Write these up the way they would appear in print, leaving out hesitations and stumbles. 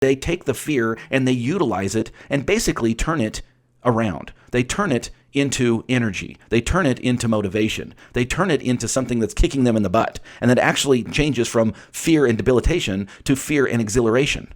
They take the fear and they utilize it and basically turn it around. They turn it into energy. They turn it into motivation. They turn it into something that's kicking them in the butt, and that actually changes from fear and debilitation to fear and exhilaration.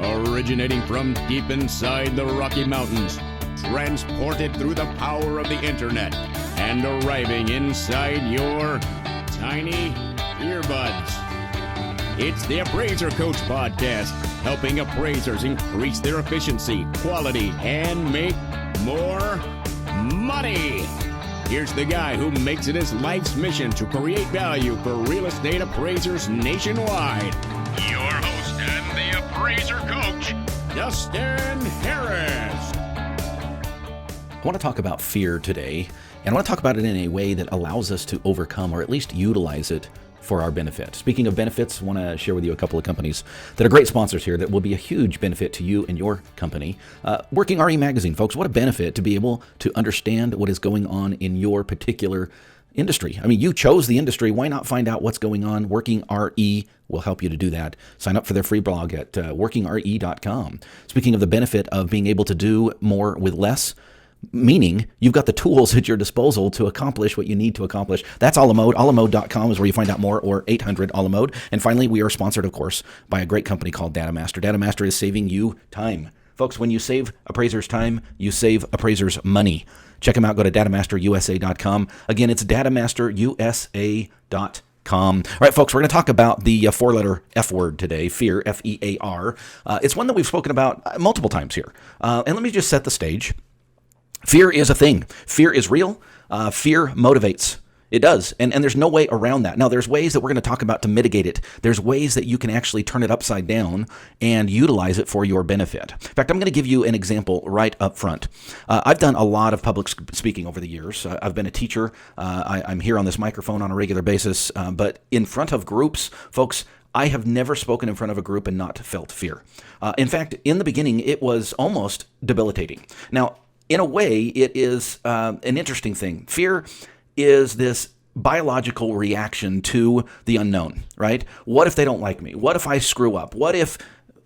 Originating from deep inside the Rocky Mountains, transported through the power of the internet, and arriving inside your tiny earbuds. It's the Appraiser Coach Podcast, helping appraisers increase their efficiency, quality, and make more money. Here's the guy who makes it his life's mission to create value for real estate appraisers nationwide. Your host and the Appraiser Coach, Justin Harris. I want to talk about fear today, and I want to talk about it in a way that allows us to overcome or at least utilize it for our benefit. Speaking of benefits, I want to share with you a couple of companies that are great sponsors here that will be a huge benefit to you and your company. Working RE Magazine, folks, what a benefit to be able to understand what is going on in your particular industry. I mean, you chose the industry. Why not find out what's going on? Working RE will help you to do that. Sign up for their free blog at workingre.com. Speaking of the benefit of being able to do more with less, meaning you've got the tools at your disposal to accomplish what you need to accomplish. That's Alamode. Alamode.com is where you find out more, or 800 Alamode. And finally, we are sponsored, of course, by a great company called DataMaster. DataMaster is saving you time. Folks, when you save appraisers time, you save appraisers money. Check them out. Go to datamasterusa.com. Again, it's datamasterusa.com. All right, folks, we're going to talk about the four-letter F word today, fear, F-E-A-R. It's one that we've spoken about multiple times here. And let me just set the stage. Fear is a thing. Fear is real. Fear motivates. It does. And there's no way around that. Now, there's ways that we're going to talk about to mitigate it. There's ways that you can actually turn it upside down and utilize it for your benefit. In fact, I'm going to give you an example right up front. I've done a lot of public speaking over the years. I've been a teacher. I'm here on this microphone on a regular basis. But in front of groups, folks, I have never spoken in front of a group and not felt fear. In fact, in the beginning, it was almost debilitating. Now, in a way, it is an interesting thing. Fear is this biological reaction to the unknown, right? What if they don't like me? What if I screw up? What if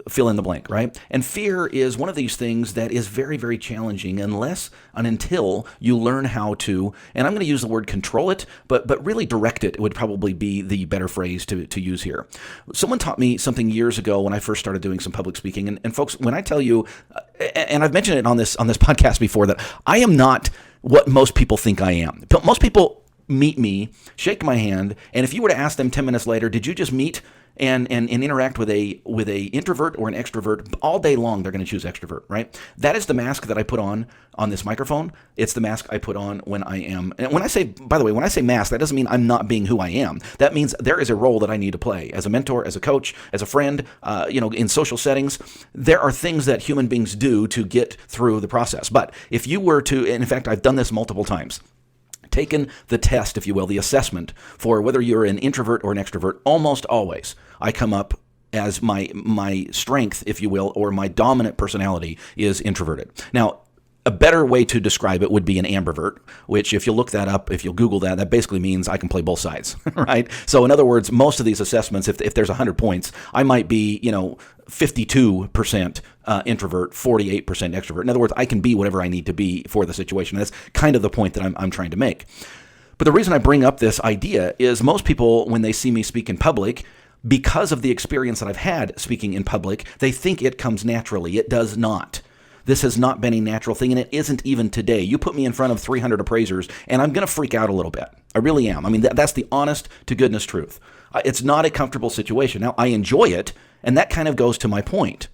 fill in the blank, right? And fear is one of these things that is very, very challenging unless and until you learn how to, and I'm going to use the word control it, but really direct it would probably be the better phrase to use here. Someone taught me something years ago when I first started doing some public speaking. And folks, when I tell you, and I've mentioned it on this podcast before, that I am not what most people think I am. Most people meet me, shake my hand, and if you were to ask them 10 minutes later, did you just meet and interact with a introvert or an extrovert, all day long they're going to choose extrovert, right? That is the mask that I put on this microphone. It's the mask I put on when I am. And when I say, by the way, when I say mask, that doesn't mean I'm not being who I am. That means there is a role that I need to play as a mentor, as a coach, as a friend, in social settings. There are things that human beings do to get through the process. But if you were to, and in fact, I've done this multiple times, taken the test, if you will, the assessment for whether you're an introvert or an extrovert, almost always I come up as my strength, if you will, or my dominant personality is introverted. Now, a better way to describe it would be an ambivert, which if you look that up, if you'll Google that, that basically means I can play both sides, right? So in other words, most of these assessments, if there's 100 points, I might be, 52% introvert, 48% extrovert. In other words, I can be whatever I need to be for the situation. That's kind of the point that I'm trying to make. But the reason I bring up this idea is most people, when they see me speak in public, because of the experience that I've had speaking in public, they think it comes naturally. It does not. This has not been a natural thing, and it isn't even today. You put me in front of 300 appraisers, and I'm going to freak out a little bit. I really am. I mean, that's the honest to goodness truth. It's not a comfortable situation. Now, I enjoy it, and that kind of goes to my point.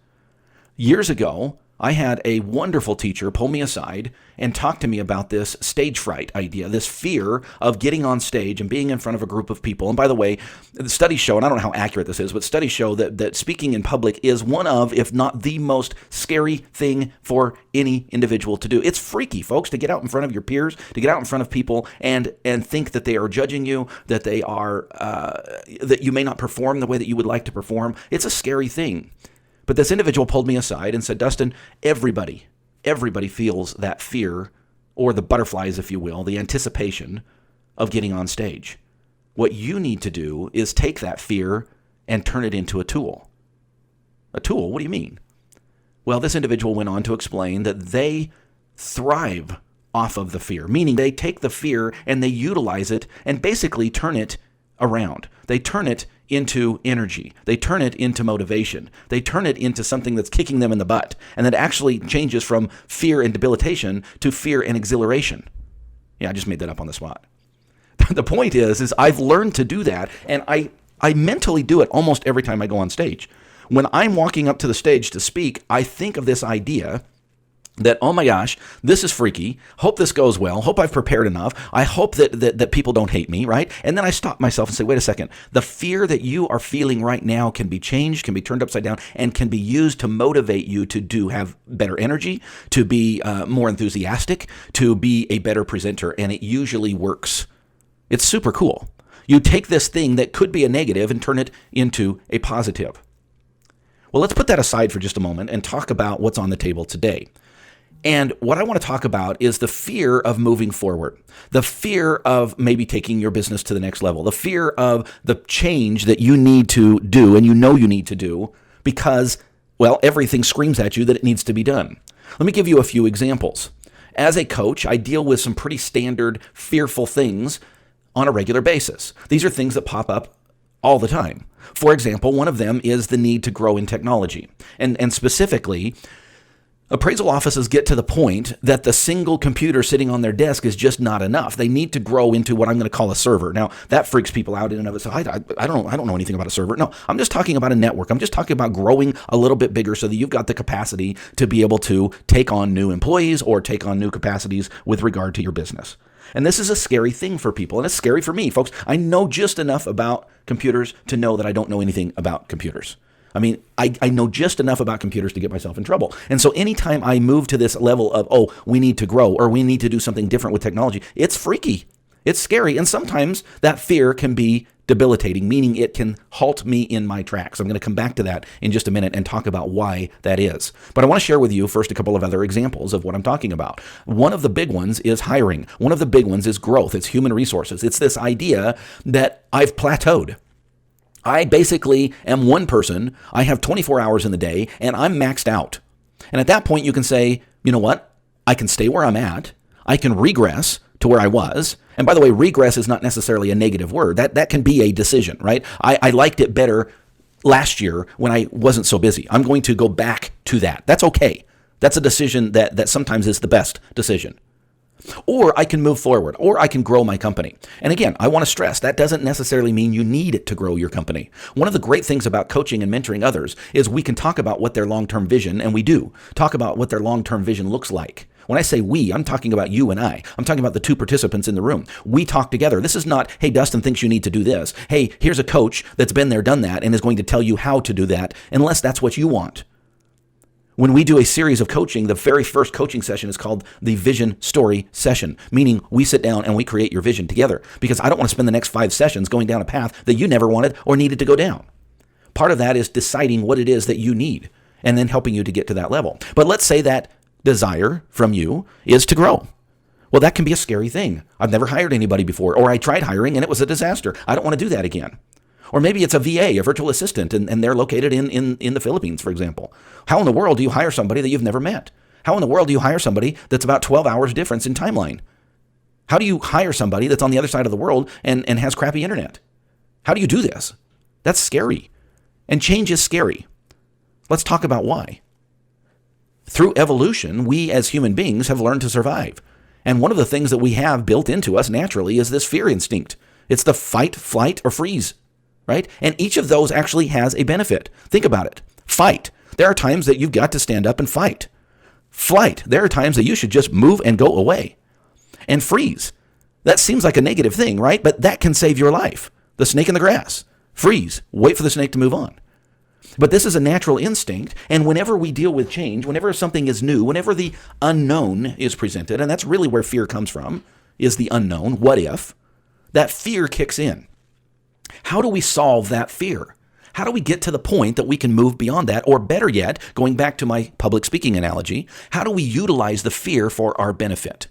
Years ago, I had a wonderful teacher pull me aside and talk to me about this stage fright idea, this fear of getting on stage and being in front of a group of people. And by the way, the studies show, and I don't know how accurate this is, but studies show that speaking in public is one of, if not the most scary thing for any individual to do. It's freaky, folks, to get out in front of your peers, to get out in front of people and think that they are judging you, that they are that you may not perform the way that you would like to perform. It's a scary thing. But this individual pulled me aside and said, Dustin, everybody feels that fear, or the butterflies, if you will, the anticipation of getting on stage. What you need to do is take that fear and turn it into a tool. A tool? What do you mean? Well, this individual went on to explain that they thrive off of the fear, meaning they take the fear and they utilize it and basically turn it around. They turn it into energy. They turn it into motivation. They turn it into something that's kicking them in the butt, and that actually changes from fear and debilitation to fear and exhilaration. Yeah, I just made that up on the spot. The point is I've learned to do that, and I mentally do it almost every time I go on stage. When I'm walking up to the stage to speak, I think of this idea that, oh my gosh, this is freaky. Hope this goes well. Hope I've prepared enough. I hope that people don't hate me, right? And then I stop myself and say, wait a second. The fear that you are feeling right now can be changed, can be turned upside down, and can be used to motivate you to have better energy, to be more enthusiastic, to be a better presenter. And it usually works. It's super cool. You take this thing that could be a negative and turn it into a positive. Well, let's put that aside for just a moment and talk about what's on the table today. And what I want to talk about is the fear of moving forward, the fear of maybe taking your business to the next level, the fear of the change that you need to do and you know you need to do because, well, everything screams at you that it needs to be done. Let me give you a few examples. As a coach, I deal with some pretty standard fearful things on a regular basis. These are things that pop up all the time. For example, one of them is the need to grow in technology. And specifically, appraisal offices get to the point that the single computer sitting on their desk is just not enough. They need to grow into what I'm going to call a server. Now, that freaks people out in and of itself. I don't know anything about a server. No, I'm just talking about a network. I'm just talking about growing a little bit bigger so that you've got the capacity to be able to take on new employees or take on new capacities with regard to your business. And this is a scary thing for people, and it's scary for me, folks. I know just enough about computers to know that I don't know anything about computers. I mean, I know just enough about computers to get myself in trouble. And so anytime I move to this level of, oh, we need to grow or we need to do something different with technology, it's freaky. It's scary. And sometimes that fear can be debilitating, meaning it can halt me in my tracks. I'm going to come back to that in just a minute and talk about why that is. But I want to share with you first a couple of other examples of what I'm talking about. One of the big ones is hiring. One of the big ones is growth. It's human resources. It's this idea that I've plateaued. I basically am one person. I have 24 hours in the day, and I'm maxed out. And at that point, you can say, you know what? I can stay where I'm at. I can regress to where I was. And by the way, regress is not necessarily a negative word. That can be a decision, right? I liked it better last year when I wasn't so busy. I'm going to go back to that. That's okay. That's a decision that sometimes is the best decision. Or I can move forward, or I can grow my company. And again, I want to stress that doesn't necessarily mean you need to grow your company. One of the great things about coaching and mentoring others is we can talk about what their long-term vision, and we do, talk about what their long-term vision looks like. When I say we, I'm talking about you and I. I'm talking about the two participants in the room. We talk together. This is not, hey, Dustin thinks you need to do this. Hey, here's a coach that's been there, done that, and is going to tell you how to do that, unless that's what you want. When we do a series of coaching, the very first coaching session is called the Vision Story Session, meaning we sit down and we create your vision together, because I don't want to spend the next 5 sessions going down a path that you never wanted or needed to go down. Part of that is deciding what it is that you need and then helping you to get to that level. But let's say that desire from you is to grow. Well, that can be a scary thing. I've never hired anybody before, or I tried hiring and it was a disaster. I don't want to do that again. Or maybe it's a VA, a virtual assistant, and they're located in the Philippines, for example. How in the world do you hire somebody that you've never met? How in the world do you hire somebody that's about 12 hours difference in timeline? How do you hire somebody that's on the other side of the world and has crappy internet? How do you do this? That's scary. And change is scary. Let's talk about why. Through evolution, we as human beings have learned to survive. And one of the things that we have built into us naturally is this fear instinct. It's the fight, flight, or freeze. Right? And each of those actually has a benefit. Think about it. Fight. There are times that you've got to stand up and fight. Flight. There are times that you should just move and go away. And freeze. That seems like a negative thing, right? But that can save your life. The snake in the grass. Freeze. Wait for the snake to move on. But this is a natural instinct, and whenever we deal with change, whenever something is new, whenever the unknown is presented, and that's really where fear comes from, is the unknown, what if, that fear kicks in. How do we solve that fear? How do we get to the point that we can move beyond that? Or better yet, going back to my public speaking analogy, how do we utilize the fear for our benefit?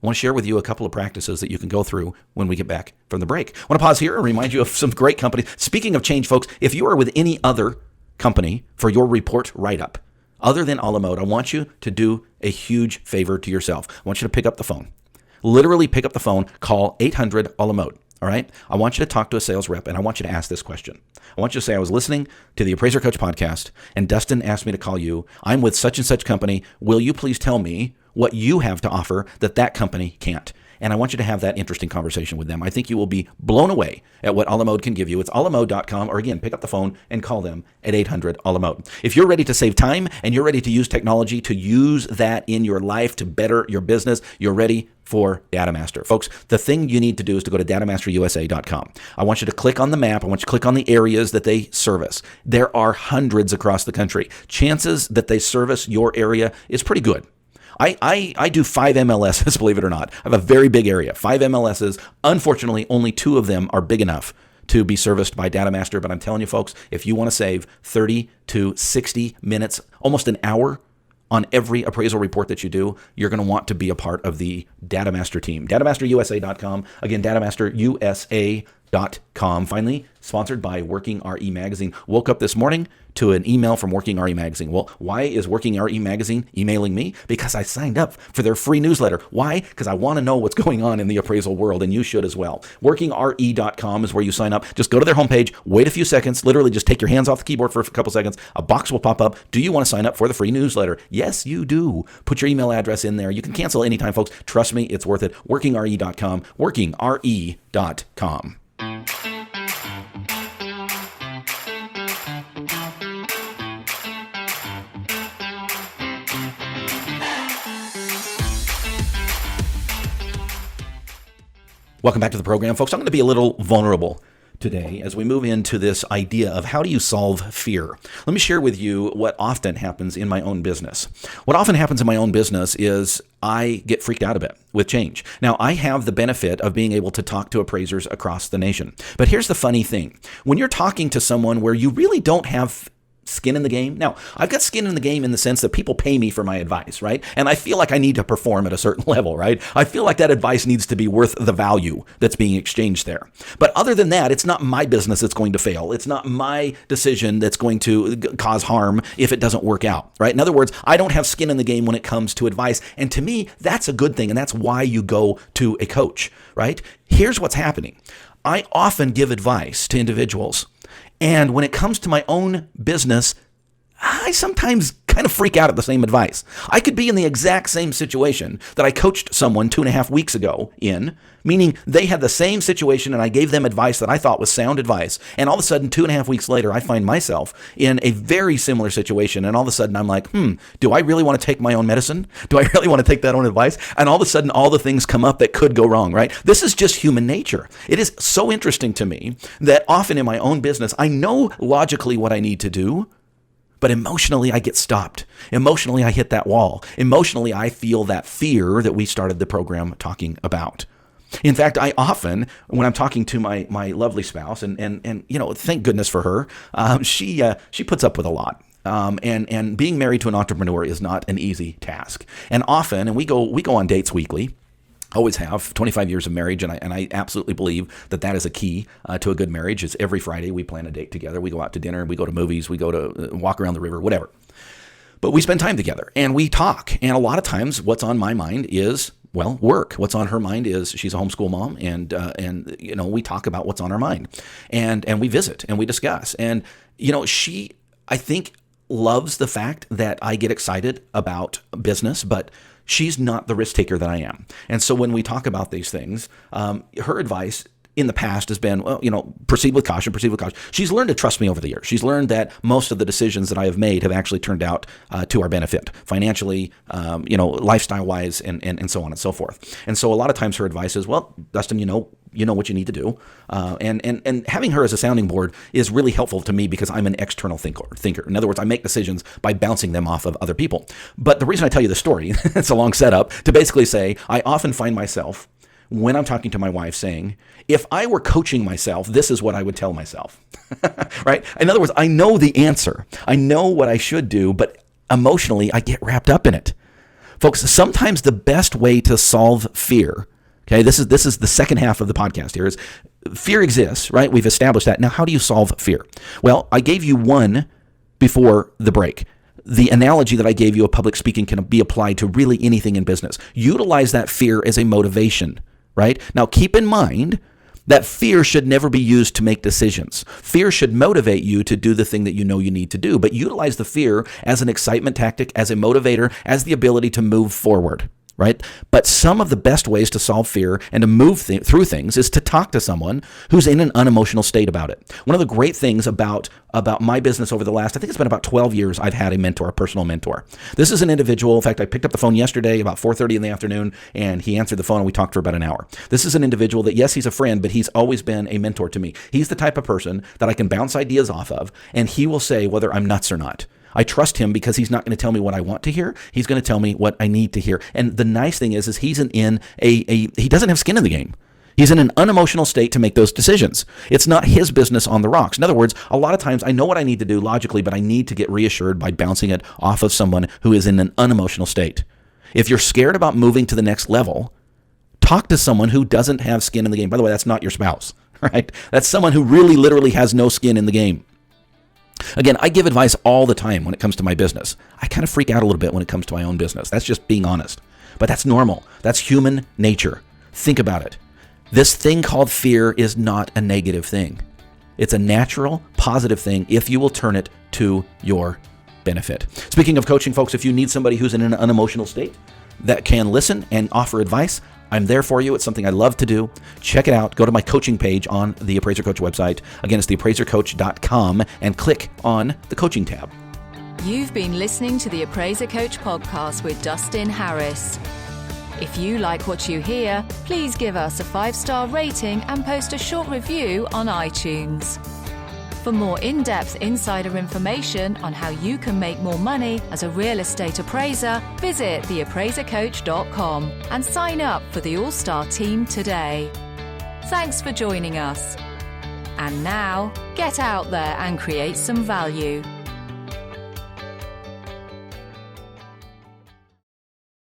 I want to share with you a couple of practices that you can go through when we get back from the break. I want to pause here and remind you of some great companies. Speaking of change, folks, if you are with any other company for your report write-up, other than a la mode, I want you to do a huge favor to yourself. I want you to pick up the phone. Literally pick up the phone, call 800 a la mode. All right. I want you to talk to a sales rep, and I want you to ask this question. I want you to say, I was listening to the Appraiser Coach podcast, and Dustin asked me to call you. I'm with such and such company. Will you please tell me what you have to offer that company can't? And I want you to have that interesting conversation with them. I think you will be blown away at what a la mode can give you. It's alamode.com, or again, pick up the phone and call them at 800 a la mode. If you're ready to save time and you're ready to use technology to use that in your life to better your business, you're ready for Datamaster. Folks, the thing you need to do is to go to datamasterusa.com. I want you to click on the map. I want you to click on the areas that they service. There are hundreds across the country. Chances that they service your area is pretty good. I do 5 MLSs, believe it or not. I have a very big area, 5 MLSs. Unfortunately, only 2 of them are big enough to be serviced by Datamaster. But I'm telling you, folks, if you want to save 30 to 60 minutes, almost an hour on every appraisal report that you do, you're going to want to be a part of the Datamaster team. Datamasterusa.com. Again, datamasterusa.com. Finally, sponsored by Working RE Magazine. Woke up this morning to an email from Working RE Magazine. Well, why is Working RE Magazine emailing me? Because I signed up for their free newsletter. Why? Because I want to know what's going on in the appraisal world, and you should as well. WorkingRE.com is where you sign up. Just go to their homepage, wait a few seconds, literally just take your hands off the keyboard for a couple seconds. A box will pop up. Do you want to sign up for the free newsletter? Yes, you do. Put your email address in there. You can cancel anytime, folks. Trust me, it's worth it. WorkingRE.com. WorkingRE.com. Welcome back to the program, folks. I'm going to be a little vulnerable today as we move into this idea of how do you solve fear. Let me share with you what often happens in my own business. What often happens in my own business is I get freaked out a bit with change. Now, I have the benefit of being able to talk to appraisers across the nation. But here's the funny thing. When you're talking to someone where you really don't have skin in the game. Now, I've got skin in the game in the sense that people pay me for my advice, right? And I feel like I need to perform at a certain level, right? I feel like that advice needs to be worth the value that's being exchanged there. But other than that, it's not my business that's going to fail. It's not my decision that's going to cause harm if it doesn't work out, right? In other words, I don't have skin in the game when it comes to advice. And to me, that's a good thing. And that's why you go to a coach, right? Here's what's happening. I often give advice to individuals. And when it comes to my own business, I sometimes kind of freak out at the same advice. I could be in the exact same situation that I coached someone 2.5 weeks ago in, meaning they had the same situation and I gave them advice that I thought was sound advice. And all of a sudden, 2.5 weeks later, I find myself in a very similar situation. And all of a sudden, I'm like, do I really want to take my own medicine? Do I really want to take that own advice? And all of a sudden, all the things come up that could go wrong, right? This is just human nature. It is so interesting to me that often in my own business, I know logically what I need to do, but emotionally, I get stopped. Emotionally, I hit that wall. Emotionally, I feel that fear that we started the program talking about. In fact, I often, when I'm talking to my lovely spouse, and you know, thank goodness for her, she puts up with a lot. And being married to an entrepreneur is not an easy task. And often, and we go on dates weekly. Always have 25 years of marriage, and I absolutely believe that is a key to a good marriage. Is every Friday we plan a date together. We go out to dinner, we go to movies, we go to walk around the river, whatever. But we spend time together and we talk. And a lot of times, what's on my mind is work. What's on her mind is she's a homeschool mom, and you know, we talk about what's on our mind, and we visit and we discuss. And you know, she, I think, loves the fact that I get excited about business, but she's not the risk taker that I am. And so when we talk about these things, her advice in the past has been, well, you know, proceed with caution, proceed with caution. She's learned to trust me over the years. She's learned that most of the decisions that I have made have actually turned out to our benefit, financially, you know, lifestyle-wise, and so on and so forth. And so a lot of times her advice is, well, Dustin, you know what you need to do. And having her as a sounding board is really helpful to me because I'm an external thinker. In other words, I make decisions by bouncing them off of other people. But the reason I tell you the story, it's a long setup, to basically say I often find myself when I'm talking to my wife saying, if I were coaching myself, this is what I would tell myself, right? In other words, I know the answer. I know what I should do, but emotionally, I get wrapped up in it. Folks, sometimes the best way to solve fear, okay, this is the second half of the podcast here, is fear exists, right? We've established that. Now, how do you solve fear? Well, I gave you one before the break. The analogy that I gave you of public speaking can be applied to really anything in business. Utilize that fear as a motivation, right? Now, keep in mind that fear should never be used to make decisions. Fear should motivate you to do the thing that you know you need to do, but utilize the fear as an excitement tactic, as a motivator, as the ability to move forward, right? But some of the best ways to solve fear and to move through things is to talk to someone who's in an unemotional state about it. One of the great things about my business over the last, I think it's been about 12 years, I've had a mentor, a personal mentor. This is an individual. In fact, I picked up the phone yesterday about 4:30 in the afternoon, and he answered the phone, and we talked for about an hour. This is an individual that, yes, he's a friend, but he's always been a mentor to me. He's the type of person that I can bounce ideas off of, and he will say whether I'm nuts or not. I trust him because he's not going to tell me what I want to hear. He's going to tell me what I need to hear. And the nice thing is he doesn't have skin in the game. He's in an unemotional state to make those decisions. It's not his business on the rocks. In other words, a lot of times I know what I need to do logically, but I need to get reassured by bouncing it off of someone who is in an unemotional state. If you're scared about moving to the next level, talk to someone who doesn't have skin in the game. By the way, that's not your spouse, right? That's someone who really literally has no skin in the game. Again, I give advice all the time when it comes to my business. I kind of freak out a little bit when it comes to my own business. That's just being honest. But that's normal. That's human nature. Think about it. This thing called fear is not a negative thing. It's a natural, positive thing if you will turn it to your benefit. Speaking of coaching, folks, if you need somebody who's in an unemotional state that can listen and offer advice, I'm there for you. It's something I love to do. Check it out. Go to my coaching page on the Appraiser Coach website. Again, it's theappraisercoach.com, and click on the coaching tab. You've been listening to the Appraiser Coach podcast with Dustin Harris. If you like what you hear, please give us a 5-star rating and post a short review on iTunes. For more in-depth insider information on how you can make more money as a real estate appraiser, visit theappraisercoach.com and sign up for the All-Star team today. Thanks for joining us. And now, get out there and create some value.